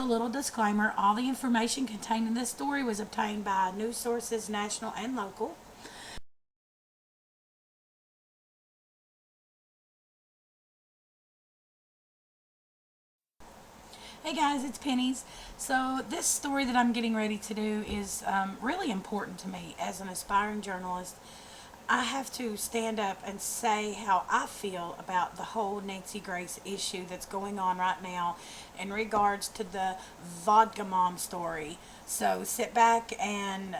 A little disclaimer, all the information contained in this story was obtained by news sources, national and local. Hey guys, it's Pennies. So, this story that I'm getting ready to do is really important to me as an aspiring journalist. I have to stand up and say how I feel about the whole Nancy Grace issue that's going on right now in regards to the vodka mom story. So, sit back and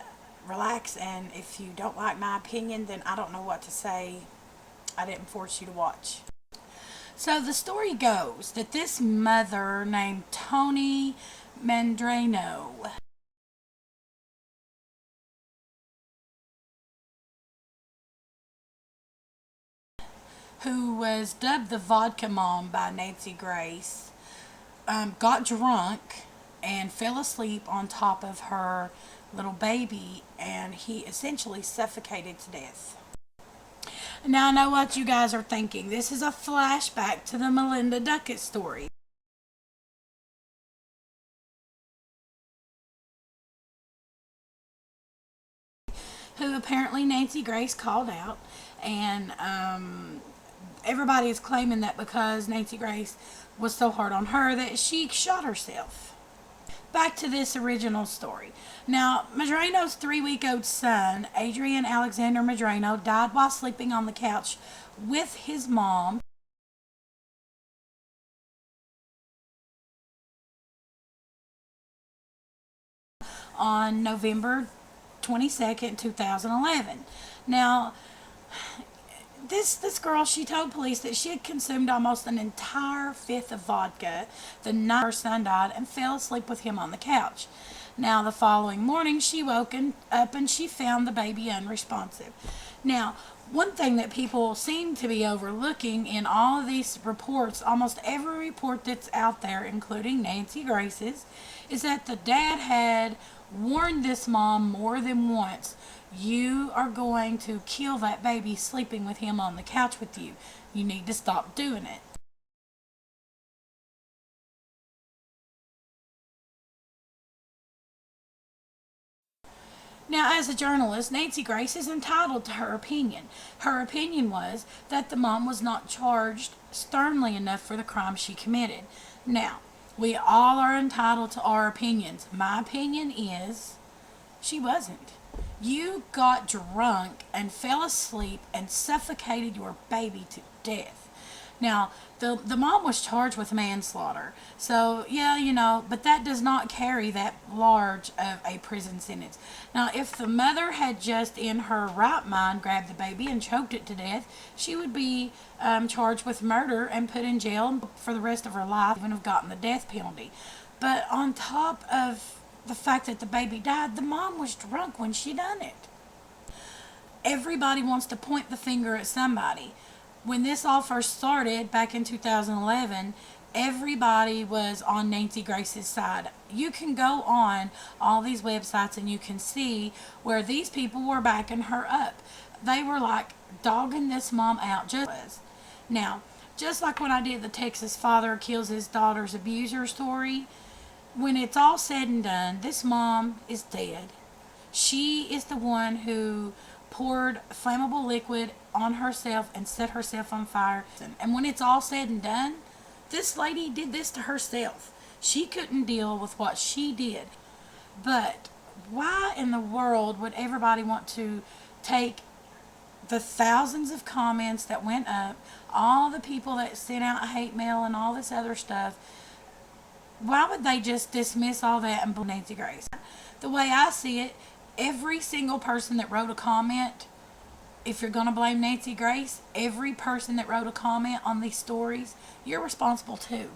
relax, and if you don't like my opinion, then I don't know what to say. I didn't force you to watch. So the story goes that this mother named Tony Mandrano, who was dubbed the vodka mom by Nancy Grace, got drunk and fell asleep on top of her little baby, and he essentially suffocated to death. Now I know what you guys are thinking. This is a flashback to the Melinda Duckett story, who apparently Nancy Grace called out, and everybody is claiming that because Nancy Grace was so hard on her that she shot herself. Back to this original story. Now, Madrano's 3-week-old son, Adrian Alexander Madrano, died while sleeping on the couch with his mom on November 22nd, 2011. Now, this girl, she told police that she had consumed almost an entire fifth of vodka the night her son died and fell asleep with him on the couch. Now, the following morning, she woke up and she found the baby unresponsive. Now, one thing that people seem to be overlooking in all of these reports, almost every report that's out there, including Nancy Grace's, is that the dad had warned this mom more than once. You are going to kill that baby sleeping with him on the couch with you. You need to stop doing it. Now, as a journalist, Nancy Grace is entitled to her opinion. Her opinion was that the mom was not charged sternly enough for the crime she committed. Now, we all are entitled to our opinions. My opinion is she wasn't. You got drunk and fell asleep and suffocated your baby to death. Now, the mom was charged with manslaughter. So, yeah, but that does not carry that large of a prison sentence. Now, if the mother had just in her right mind grabbed the baby and choked it to death, she would be charged with murder and put in jail for the rest of her life and have gotten the death penalty. But on top of the fact that the baby died, the mom was drunk when she done it. Everybody wants to point the finger at somebody. When this all first started back in 2011, everybody was on Nancy Grace's side. You can go on all these websites and you can see where these people were backing her up. They were like dogging this mom out. Now, just like when I did the Texas father kills his daughter's abuser story, when it's all said and done, this mom is dead. She is the one who poured flammable liquid on herself and set herself on fire. And when it's all said and done, this lady did this to herself. She couldn't deal with what she did. But why in the world would everybody want to take the thousands of comments that went up, all the people that sent out hate mail and all this other stuff? Why would they just dismiss all that and blame Nancy Grace? The way I see it, every single person that wrote a comment, if you're going to blame Nancy Grace, every person that wrote a comment on these stories, you're responsible too.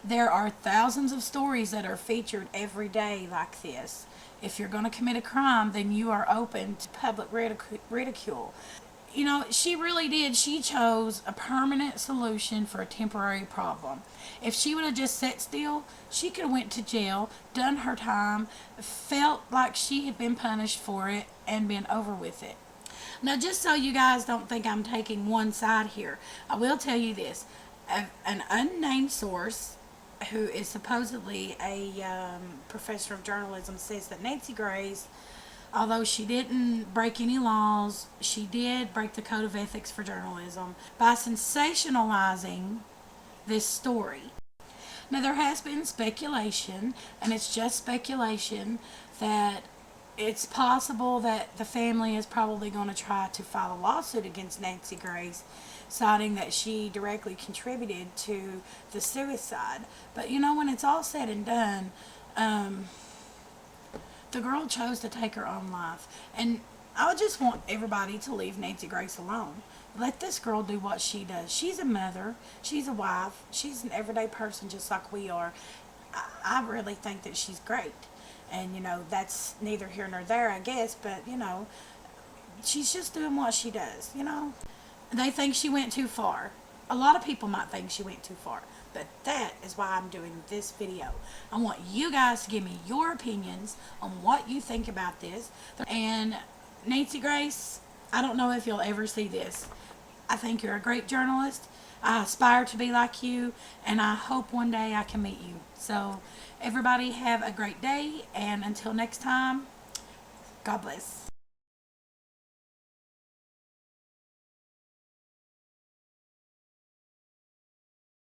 There are thousands of stories that are featured every day like this. If you're going to commit a crime, then you are open to public ridicule. She really did. She chose a permanent solution for a temporary problem. If she would have just sat still, she could have went to jail, done her time, felt like she had been punished for it, and been over with it. Now, just so you guys don't think I'm taking one side here, I will tell you this. An unnamed source who is supposedly a professor of journalism, says that Nancy Grace, although she didn't break any laws, she did break the code of ethics for journalism by sensationalizing this story. Now, there has been speculation, and it's just speculation, that it's possible that the family is probably going to try to file a lawsuit against Nancy Grace, citing that she directly contributed to the suicide. But you know, when it's all said and done, the girl chose to take her own life. And I just want everybody to leave Nancy Grace alone. Let this girl do what she does. She's a mother. She's a wife. She's an everyday person just like we are. I really think that she's great. And, you know, that's neither here nor there, I guess. But, you know, she's just doing what she does, you know. They think she went too far. A lot of people might think she went too far. But that is why I'm doing this video. I want you guys to give me your opinions on what you think about this. And Nancy Grace, I don't know if you'll ever see this. I think you're a great journalist. I aspire to be like you, and I hope one day I can meet you. So everybody have a great day, and until next time, God bless.